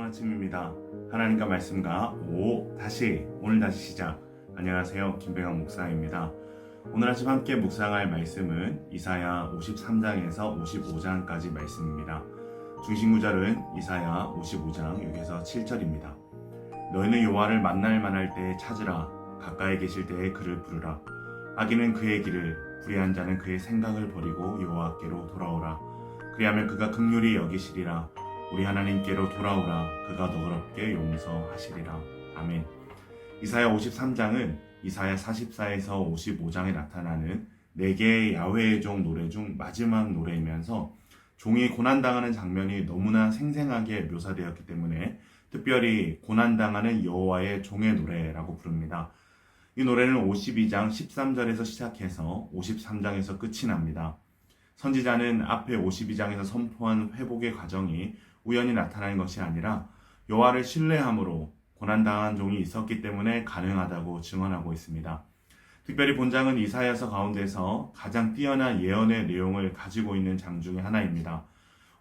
아침입니다. 하나님과 말씀과 오늘 다시 시작. 안녕하세요. 김배강 목사입니다. 오늘 아침 함께 묵상할 말씀은 이사야 53장에서 55장까지 말씀입니다. 중심 구절은 이사야 55장 6에서 7절입니다. 너희는 여호와를 만날 만할 때에 찾으라. 가까이 계실 때에 그를 부르라. 악인은 그의 길을, 불의한 자는 그의 생각을 버리고 여호와께로 돌아오라. 그리하면 그가 긍휼히 여기시리라. 우리 하나님께로 돌아오라. 그가 너그럽게 용서하시리라. 아멘. 이사야 53장은 이사야 44에서 55장에 나타나는 4개의 야훼의 종 노래 중 마지막 노래이면서 종이 고난당하는 장면이 너무나 생생하게 묘사되었기 때문에 특별히 고난당하는 여호와의 종의 노래라고 부릅니다. 이 노래는 52장 13절에서 시작해서 53장에서 끝이 납니다. 선지자는 앞에 52장에서 선포한 회복의 과정이 우연히 나타나는 것이 아니라 여호와를 신뢰함으로 고난당한 종이 있었기 때문에 가능하다고 증언하고 있습니다. 특별히 본장은 이사야서 가운데서 가장 뛰어난 예언의 내용을 가지고 있는 장 중에 하나입니다.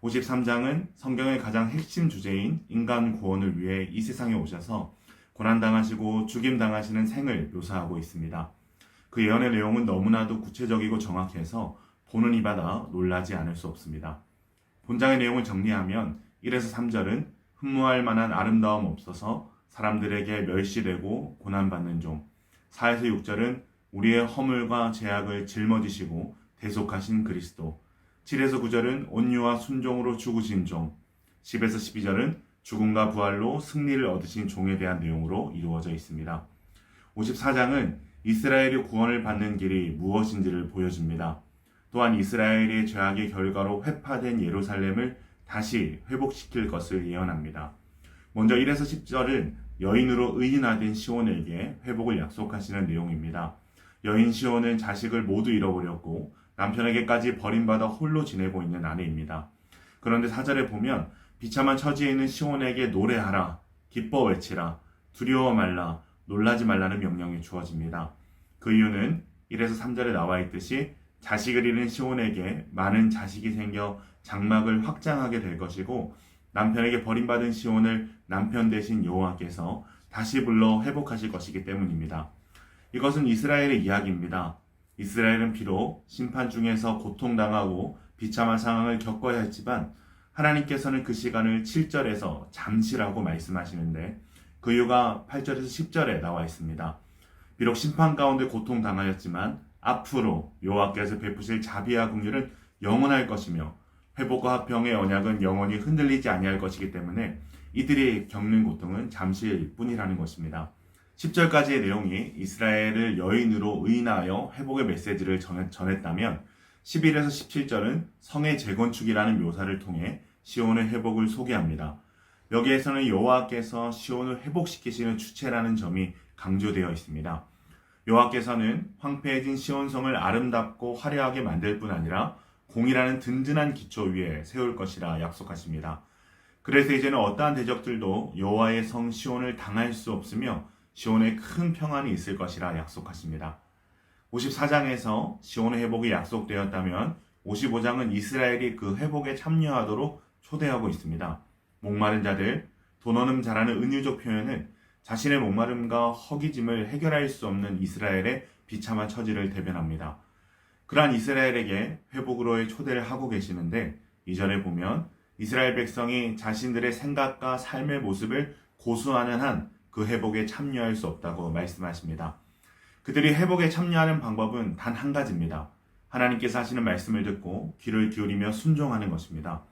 53장은 성경의 가장 핵심 주제인 인간 구원을 위해 이 세상에 오셔서 고난당하시고 죽임당하시는 생을 묘사하고 있습니다. 그 예언의 내용은 너무나도 구체적이고 정확해서 보는 이마다 놀라지 않을 수 없습니다. 본장의 내용을 정리하면 1에서 3절은 흠모할 만한 아름다움 없어서 사람들에게 멸시되고 고난받는 종, 4에서 6절은 우리의 허물과 죄악을 짊어지시고 대속하신 그리스도, 7에서 9절은 온유와 순종으로 죽으신 종, 10에서 12절은 죽음과 부활로 승리를 얻으신 종에 대한 내용으로 이루어져 있습니다. 54장은 이스라엘이 구원을 받는 길이 무엇인지를 보여줍니다. 또한 이스라엘의 죄악의 결과로 회파된 예루살렘을 다시 회복시킬 것을 예언합니다. 먼저 1에서 10절은 여인으로 의인화된 시온에게 회복을 약속하시는 내용입니다. 여인 시온은 자식을 모두 잃어버렸고 남편에게까지 버림받아 홀로 지내고 있는 아내입니다. 그런데 4절에 보면 비참한 처지에 있는 시온에게 노래하라, 기뻐 외치라, 두려워 말라, 놀라지 말라는 명령이 주어집니다. 그 이유는 1에서 3절에 나와 있듯이 자식을 잃은 시온에게 많은 자식이 생겨 장막을 확장하게 될 것이고 남편에게 버림받은 시온을 남편 대신 여호와께서 다시 불러 회복하실 것이기 때문입니다. 이것은 이스라엘의 이야기입니다. 이스라엘은 비록 심판 중에서 고통당하고 비참한 상황을 겪어야 했지만 하나님께서는 그 시간을 7절에서 잠시라고 말씀하시는데 그 이유가 8절에서 10절에 나와 있습니다. 비록 심판 가운데 고통당하였지만 앞으로 여호와께서 베푸실 자비와 긍휼은 영원할 것이며 회복과 화평의 언약은 영원히 흔들리지 아니할 것이기 때문에 이들이 겪는 고통은 잠시일 뿐이라는 것입니다. 10절까지의 내용이 이스라엘을 여인으로 의인하여 회복의 메시지를 전했다면 11에서 17절은 성의 재건축이라는 묘사를 통해 시온의 회복을 소개합니다. 여기에서는 여호와께서 시온을 회복시키시는 주체라는 점이 강조되어 있습니다. 여호와께서는 황폐해진 시온성을 아름답고 화려하게 만들 뿐 아니라 공이라는 든든한 기초 위에 세울 것이라 약속하십니다. 그래서 이제는 어떠한 대적들도 여호와의 성 시온을 당할 수 없으며 시온에 큰 평안이 있을 것이라 약속하십니다. 54장에서 시온의 회복이 약속되었다면 55장은 이스라엘이 그 회복에 참여하도록 초대하고 있습니다. 목마른 자들, 돈 없는 자라는 은유적 표현은 자신의 목마름과 허기짐을 해결할 수 없는 이스라엘의 비참한 처지를 대변합니다. 그러한 이스라엘에게 회복으로의 초대를 하고 계시는데 2절에 보면 이스라엘 백성이 자신들의 생각과 삶의 모습을 고수하는 한 그 회복에 참여할 수 없다고 말씀하십니다. 그들이 회복에 참여하는 방법은 단 한 가지입니다. 하나님께서 하시는 말씀을 듣고 귀를 기울이며 순종하는 것입니다.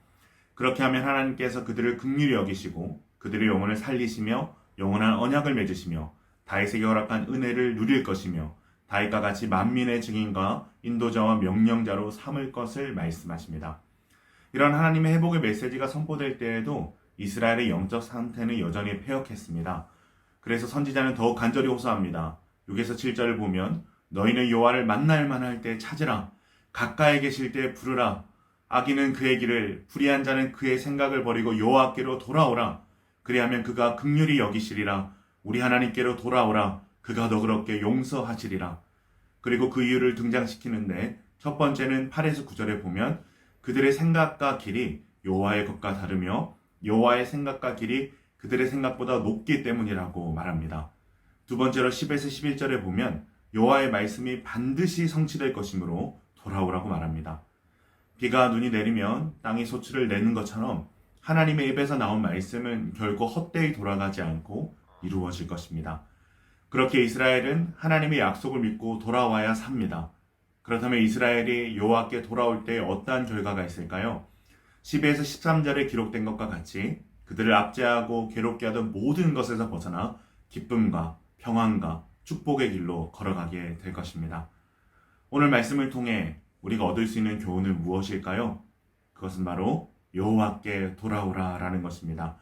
그렇게 하면 하나님께서 그들을 긍휼히 여기시고 그들의 영혼을 살리시며 영원한 언약을 맺으시며 다윗에게 허락한 은혜를 누릴 것이며 다윗과 같이 만민의 증인과 인도자와 명령자로 삼을 것을 말씀하십니다. 이런 하나님의 회복의 메시지가 선포될 때에도 이스라엘의 영적 상태는 여전히 패역했습니다. 그래서 선지자는 더욱 간절히 호소합니다. 6에서 7절을 보면 너희는 여호와를 만날 만할 때 찾으라. 가까이 계실 때 부르라. 악인은 그의 길을, 불의한 자는 그의 생각을 버리고 여호와께로 돌아오라. 그리하면 그가 긍휼히 여기시리라. 우리 하나님께로 돌아오라. 그가 너그럽게 용서하시리라. 그리고 그 이유를 등장시키는데 첫 번째는 8에서 9절에 보면 그들의 생각과 길이 여호와의 것과 다르며 여호와의 생각과 길이 그들의 생각보다 높기 때문이라고 말합니다. 두 번째로 10에서 11절에 보면 여호와의 말씀이 반드시 성취될 것이므로 돌아오라고 말합니다. 비가 눈이 내리면 땅이 소출을 내는 것처럼 하나님의 입에서 나온 말씀은 결코 헛되이 돌아가지 않고 이루어질 것입니다. 그렇게 이스라엘은 하나님의 약속을 믿고 돌아와야 삽니다. 그렇다면 이스라엘이 여호와께 돌아올 때 어떠한 결과가 있을까요? 12에서 13절에 기록된 것과 같이 그들을 압제하고 괴롭게 하던 모든 것에서 벗어나 기쁨과 평안과 축복의 길로 걸어가게 될 것입니다. 오늘 말씀을 통해 우리가 얻을 수 있는 교훈은 무엇일까요? 그것은 바로 여호와께 돌아오라 라는 것입니다.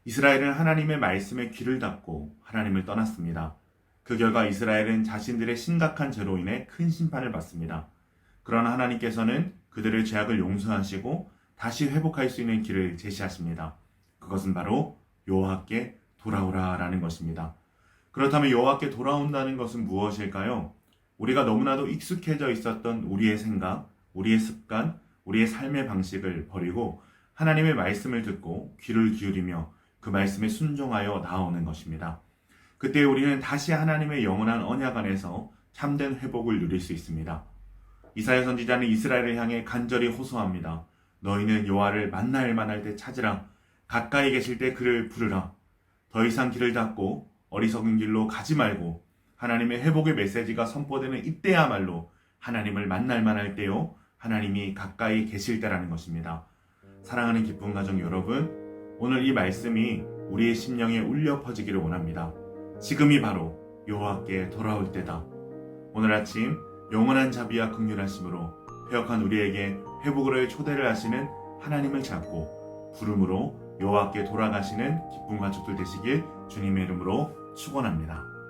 이스라엘은 하나님의 말씀에 귀를 닫고 하나님을 떠났습니다. 그 결과 이스라엘은 자신들의 심각한 죄로 인해 큰 심판을 받습니다. 그러나 하나님께서는 그들의 죄악을 용서하시고 다시 회복할 수 있는 길을 제시하십니다. 그것은 바로 여호와께 돌아오라 라는 것입니다. 그렇다면 여호와께 돌아온다는 것은 무엇일까요? 우리가 너무나도 익숙해져 있었던 우리의 생각, 우리의 습관, 우리의 삶의 방식을 버리고 하나님의 말씀을 듣고 귀를 기울이며 그 말씀에 순종하여 나아오는 것입니다. 그때 우리는 다시 하나님의 영원한 언약 안에서 참된 회복을 누릴 수 있습니다. 이사야 선지자는 이스라엘을 향해 간절히 호소합니다. 너희는 여호와를 만날 만할 때 찾으라. 가까이 계실 때 그를 부르라. 더 이상 길을 닫고 어리석은 길로 가지 말고 하나님의 회복의 메시지가 선포되는 이때야말로 하나님을 만날 만할 때요. 하나님이 가까이 계실 때라는 것입니다. 사랑하는 기쁨 가정 여러분, 오늘 이 말씀이 우리의 심령에 울려 퍼지기를 원합니다. 지금이 바로 여호와께 돌아올 때다. 오늘 아침 영원한 자비와 긍휼하심으로 회역한 우리에게 회복으로의 초대를 하시는 하나님을 찾고 부름으로 여호와께 돌아가시는 기쁨 가족들 되시길 주님의 이름으로 축원합니다.